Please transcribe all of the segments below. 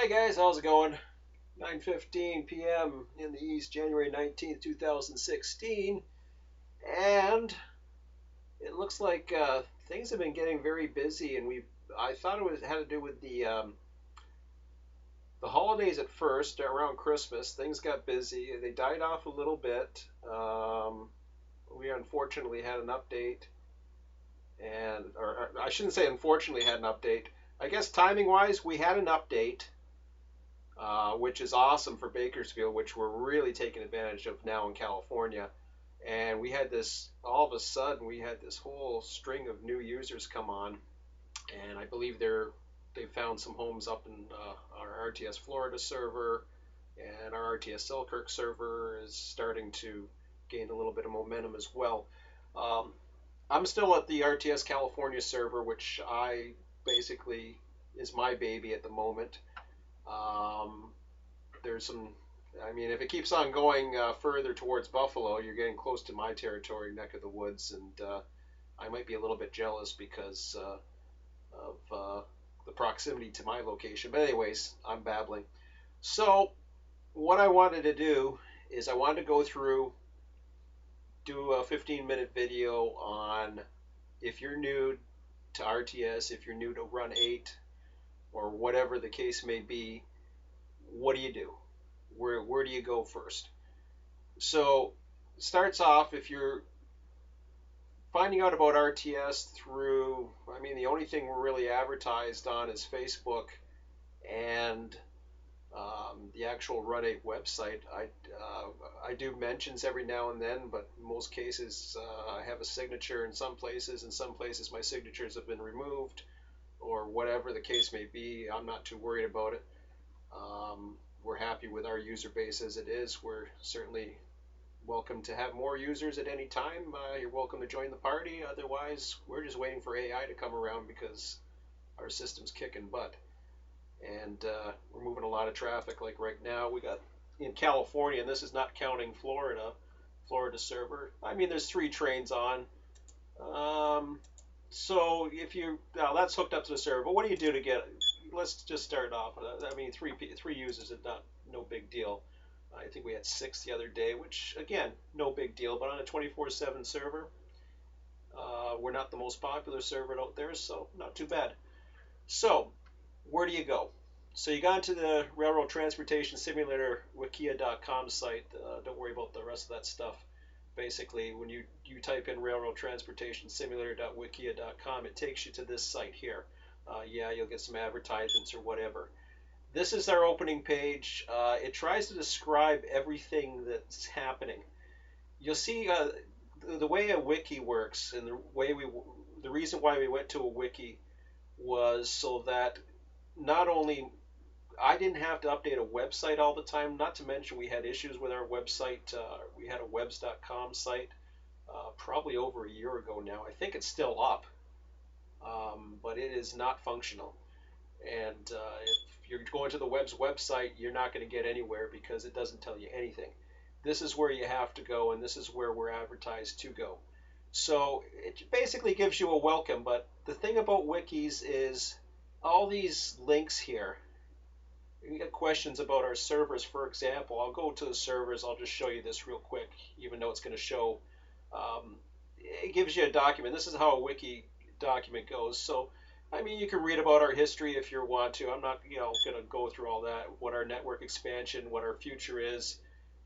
Hey guys, how's it going? 9:15 p.m. in the East, January 19th, 2016, and it looks like things have been getting very busy. And I thought had to do with the holidays at first, around Christmas. Things got busy. They died off a little bit. We unfortunately had an update, or I shouldn't say unfortunately had an update. I guess timing-wise, we had an update which is awesome for Bakersfield, which we're really taking advantage of now in California. And we had this, all of a sudden, we had this whole string of new users come on, and I believe they found some homes up in our RTS Florida server, and our RTS Selkirk server is starting to gain a little bit of momentum as well. Um, I'm still at the RTS California server, which I basically is my baby at the moment. Um, there's some, I mean, if it keeps on going further towards Buffalo, you're getting close to my territory, neck of the woods, and I might be a little bit jealous because of the proximity to my location. But anyways, I'm babbling. So what I wanted to do is I wanted to go through, do a 15-minute video on if you're new to RTS, if you're new to Run 8, or whatever the case may be, what do you do? Where do you go first? So starts off if you're finding out about RTS through, I mean, the only thing we're really advertised on is Facebook and the actual Run 8 website. I do mentions every now and then, but in most cases I have a signature in some places my signatures have been removed, or whatever the case may be. I'm not too worried about it. We're happy with our user base as it is. We're certainly welcome to have more users at any time. You're welcome to join the party. Otherwise, we're just waiting for AI to come around because our system's kicking butt. And we're moving a lot of traffic. Like right now, we got in California, and this is not counting Florida server. I mean, there's 3 trains on. So if you now that's hooked up to the server, but what do you do to get? Let's just start off. I mean, three users is not no big deal. I think we had 6 the other day, which again, no big deal. But on a 24/7 server, we're not the most popular server out there, so not too bad. So where do you go? So you got into the Railroad Transportation Simulator wikia.com site. Don't worry about the rest of that stuff. Basically, when you type in Railroad Transportation Simulator.wikia.com, it takes you to this site here. Yeah, you'll get some advertisements or whatever. This is our opening page. It tries to describe everything that's happening. You'll see the way a wiki works, and the reason why we went to a wiki was so that not only I didn't have to update a website all the time. Not to mention we had issues with our website. We had a webs.com site probably over a year ago now. I think it's still up, but it is not functional. And if you're going to the web's website, you're not going to get anywhere because it doesn't tell you anything. This is where you have to go, and this is where we're advertised to go. So it basically gives you a welcome. But the thing about wikis is all these links here. You get questions about our servers, for example. I'll go to the servers. I'll just show you this real quick, even though it's going to show. It gives you a document. This is how a wiki document goes. So, I mean, you can read about our history if you want to. I'm not, going to go through all that. What our network expansion, what our future is,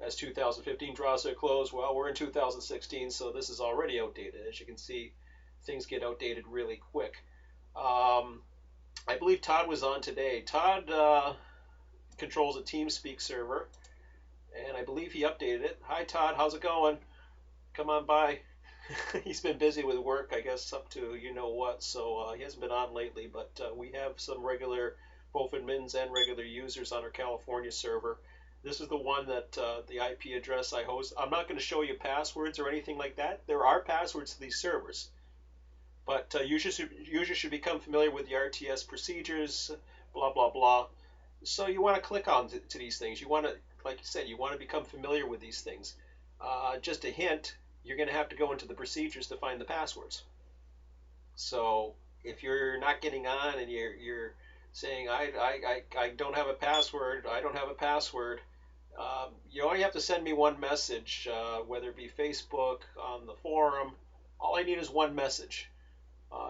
as 2015 draws to a close. Well, we're in 2016, so this is already outdated. As you can see, things get outdated really quick. I believe Todd was on today. Todd controls a TeamSpeak server, and I believe he updated it. Hi Todd, how's it going? Come on by. He's been busy with work, I guess, up to you know what, so he hasn't been on lately, but we have some regular, both admins and regular users on our California server. This is the one that the IP address I host. I'm not going to show you passwords or anything like that. There are passwords to these servers, but users should become familiar with the RTS procedures, blah, blah, blah. So you want to click on to these things. You want to, like you said, you want to become familiar with these things. Just a hint, you're going to have to go into the procedures to find the passwords. So if you're not getting on and you're saying I don't have a password. I don't have a password. You only have to send me one message, whether it be Facebook, on the forum. All I need is one message.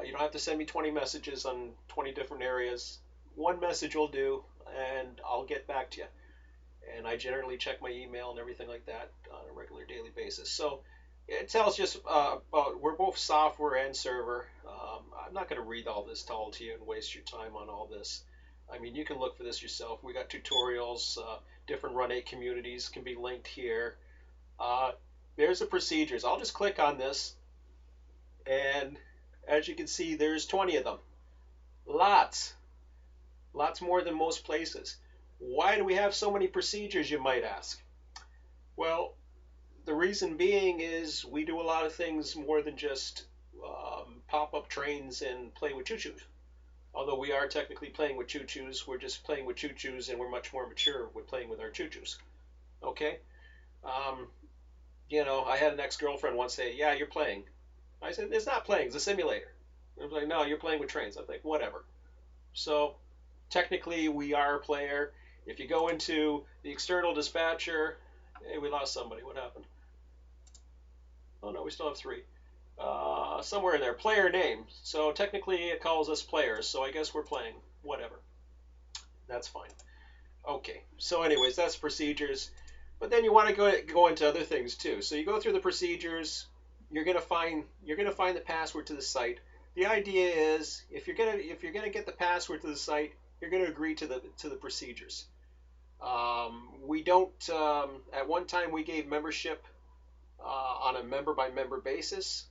You don't have to send me 20 messages on 20 different areas. One message will do, and I'll get back to you. And I generally check my email and everything like that on a regular daily basis. So it tells just about we're both software and server. I'm not going to read all this all to you and waste your time on all this. I mean, you can look for this yourself. We got tutorials, different Run 8 communities can be linked here. Uh, there's the procedures. I'll just click on this, and as you can see, there's 20 of them. Lots. Lots more than most places. Why do we have so many procedures, you might ask? Well, the reason being is we do a lot of things more than just pop up trains and play with choo-choos. Although we are technically playing with choo-choos, we're just playing with choo-choos and we're much more mature with playing with our choo-choos. Okay? Um, I had an ex-girlfriend once say, yeah, you're playing. I said, it's not playing, it's a simulator. I was like, no, you're playing with trains. I'm like, whatever. So technically we are a player. If you go into the external dispatcher, hey, we lost somebody. What happened? Oh no, we still have three. Somewhere in there, player name. So technically it calls us players, so I guess we're playing. Whatever. That's fine. Okay, so anyways, that's procedures. But then you want to go into other things too. So you go through the procedures, you're gonna find the password to the site. The idea is if you're gonna get the password to the site, you're gonna agree to the procedures. We don't. At one time, we gave membership on a member by member basis.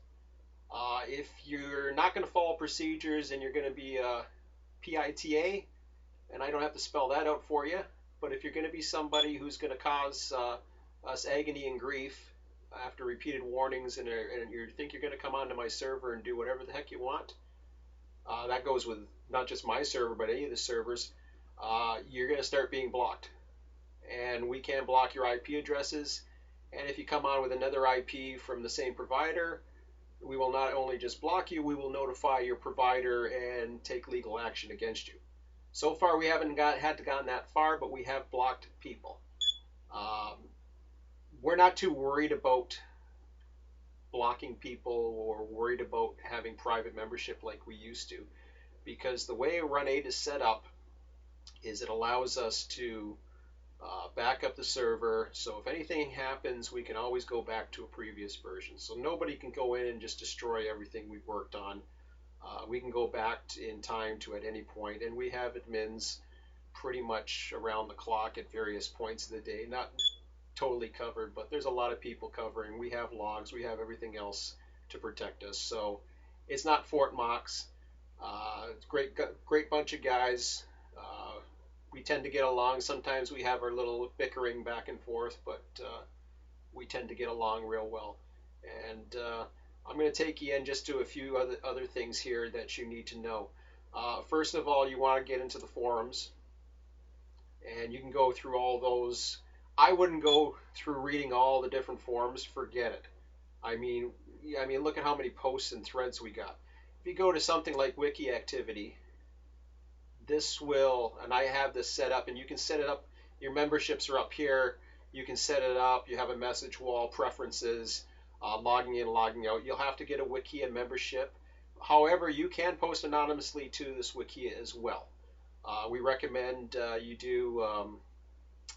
If you're not going to follow procedures and you're going to be a PITA, and I don't have to spell that out for you, but if you're going to be somebody who's going to cause us agony and grief after repeated warnings, and you think you're going to come onto my server and do whatever the heck you want, that goes with not just my server, but any of the servers, you're going to start being blocked. And we can block your IP addresses. And if you come on with another IP from the same provider, we will not only just block you, we will notify your provider and take legal action against you. So far, we haven't gone that far, but we have blocked people. We're not too worried about blocking people or worried about having private membership like we used to, because the way Run 8 is set up is it allows us to back up the server, so if anything happens, we can always go back to a previous version. So nobody can go in and just destroy everything we've worked on. We can go back in time to at any point, and we have admins pretty much around the clock at various points of the day. Not totally covered, but there's a lot of people covering. We have logs, we have everything else to protect us. So it's not Fort Knox. Great bunch of guys. We tend to get along. Sometimes we have our little bickering back and forth, but we tend to get along real well. And I'm going to take you in just to a few other things here that you need to know. First of all, you want to get into the forums, and you can go through all those. I wouldn't go through reading all the different forums. Forget it. I mean, look at how many posts and threads we got. If you go to something like Wiki Activity, this will, and I have this set up, and you can set it up. Your memberships are up here. You can set it up. You have a message wall, preferences, logging in, logging out. You'll have to get a Wikia membership. However, you can post anonymously to this Wikia as well. We recommend you do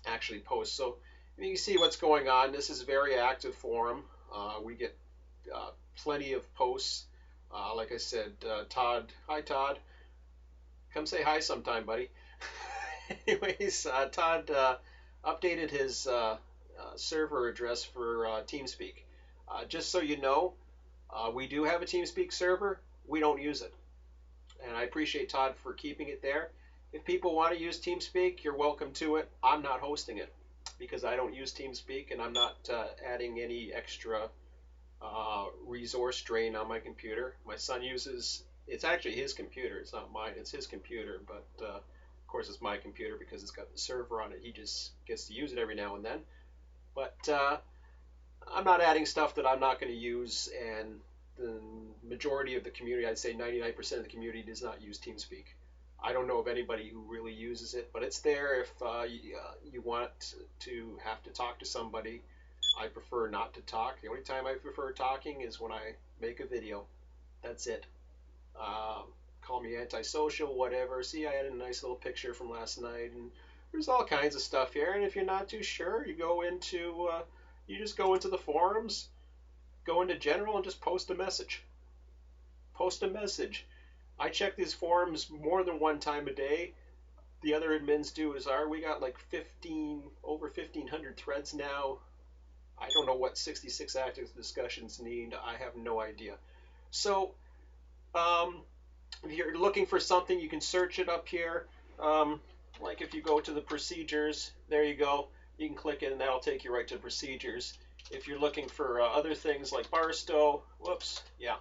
actually post. So you can see what's going on. This is a very active forum. We get plenty of posts. Like I said, Todd. Hi, Todd. Come say hi sometime, buddy. Anyways, Todd updated his server address for TeamSpeak. Just so you know, we do have a TeamSpeak server. We don't use it. And I appreciate Todd for keeping it there. If people want to use TeamSpeak, you're welcome to it. I'm not hosting it because I don't use TeamSpeak, and I'm not adding any extra resource drain on my computer. My son uses, it's actually his computer, it's not mine, it's his computer, but of course it's my computer because it's got the server on it. He just gets to use it every now and then. But I'm not adding stuff that I'm not going to use, and the majority of the community, I'd say 99% of the community, does not use TeamSpeak. I don't know of anybody who really uses it, but it's there if you want to have to talk to somebody. I prefer not to talk. The only time I prefer talking is when I make a video. That's it. Um, Call me antisocial, whatever. See, I had a nice little picture from last night, and there's all kinds of stuff here. And if you're not too sure, you just go into the forums, go into general, and just post a message. Post a message. I check these forums more than one time a day. The other admins do as are. We got like over 1,500 threads now. I don't know what 66 active discussions need. I have no idea. So, if you're looking for something, you can search it up here. Like if you go to the procedures, there you go. You can click it and that'll take you right to procedures. If you're looking for other things like Barstow, whoops, yeah,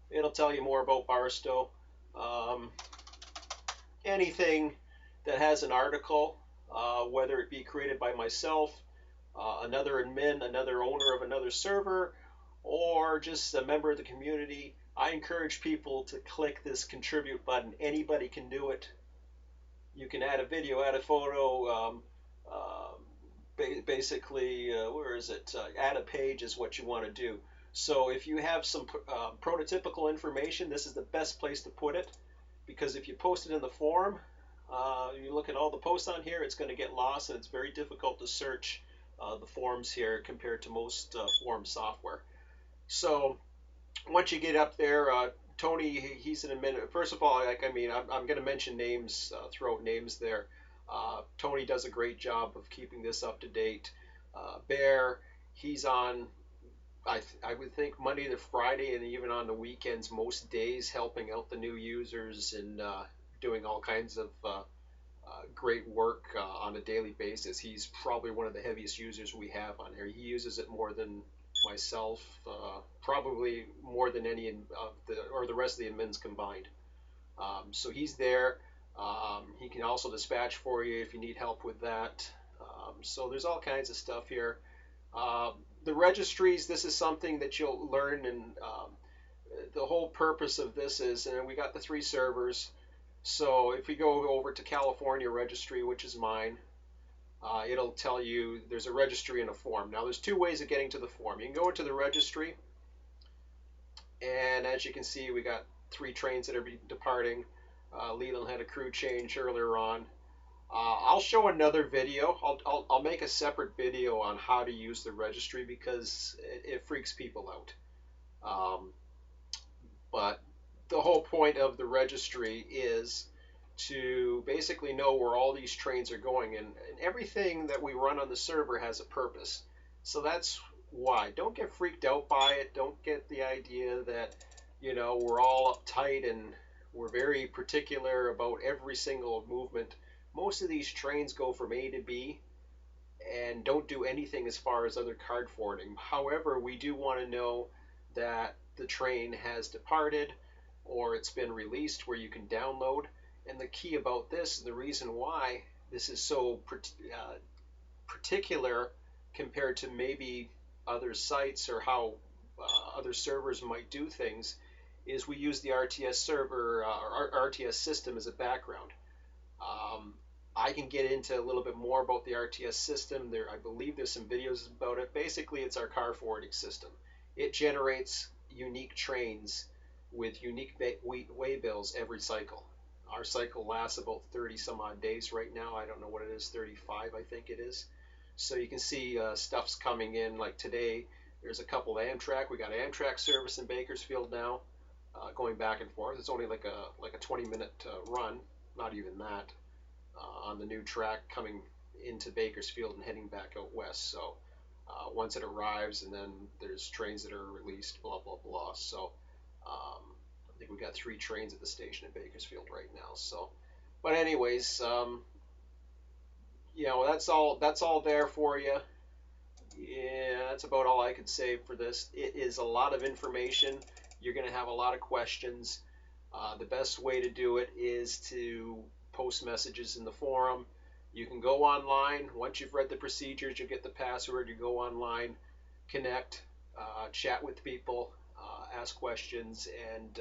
it'll tell you more about Barstow. Um, Anything that has an article, whether it be created by myself, another admin, another owner of another server, or just a member of the community, I encourage people to click this contribute button. Anybody can do it. You can add a video, add a photo, basically, where is it? Add a page is what you want to do. So if you have some prototypical information, this is the best place to put it, because if you post it in the forum, you look at all the posts on here, it's going to get lost, and it's very difficult to search the forums here compared to most forum software. So once you get up there, Tony, he's in a minute. First of all, I'm going to mention names, throw out names there. Tony does a great job of keeping this up to date. Bear, he's on, I would think, Monday to Friday, and even on the weekends, most days, helping out the new users and doing all kinds of great work on a daily basis. He's probably one of the heaviest users we have on here. He uses it more than myself, probably more than any of the rest of the admins combined. So he's there. He can also dispatch for you if you need help with that. So there's all kinds of stuff here. The registries, this is something that you'll learn, and the whole purpose of this is, and we got the 3 servers. So if we go over to California registry, which is mine, it'll tell you there's a registry and a form. Now there's 2 ways of getting to the form. You can go into the registry, and as you can see, we got 3 trains that are departing. Leland had a crew change earlier on. I'll show another video. I'll make a separate video on how to use the registry, because it freaks people out. But the whole point of the registry is to basically know where all these trains are going, and everything that we run on the server has a purpose. So that's why. Don't get freaked out by it. Don't get the idea that, we're all uptight and we're very particular about every single movement. Most of these trains go from A to B and don't do anything as far as other card forwarding. However, we do want to know that the train has departed or it's been released, where you can download. And the key about this, and the reason why this is so particular compared to maybe other sites or how other servers might do things, is we use the RTS server or RTS system as a background. I can get into a little bit more about the RTS system. I believe there's some videos about it. Basically, it's our car forwarding system. It generates unique trains with unique waybills every cycle. Our cycle lasts about 30 some odd days right now. I don't know what it is, 35 I think it is. So you can see stuff's coming in. Like today, there's a couple of Amtrak. We got Amtrak service in Bakersfield now, going back and forth. It's only like a 20-minute run, not even that, on the new track coming into Bakersfield and heading back out west. So once it arrives, and then there's trains that are released, blah blah blah. So I think we got 3 trains at the station in Bakersfield right now. So, but anyways, that's all there for you. Yeah, that's about all I could say for this. It is a lot of information. You're going to have a lot of questions. The best way to do it is to post messages in the forum. You can go online. Once you've read the procedures, you get the password. You go online, connect, chat with people, ask questions, and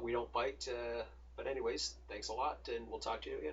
we don't bite. But anyways, thanks a lot, and we'll talk to you again.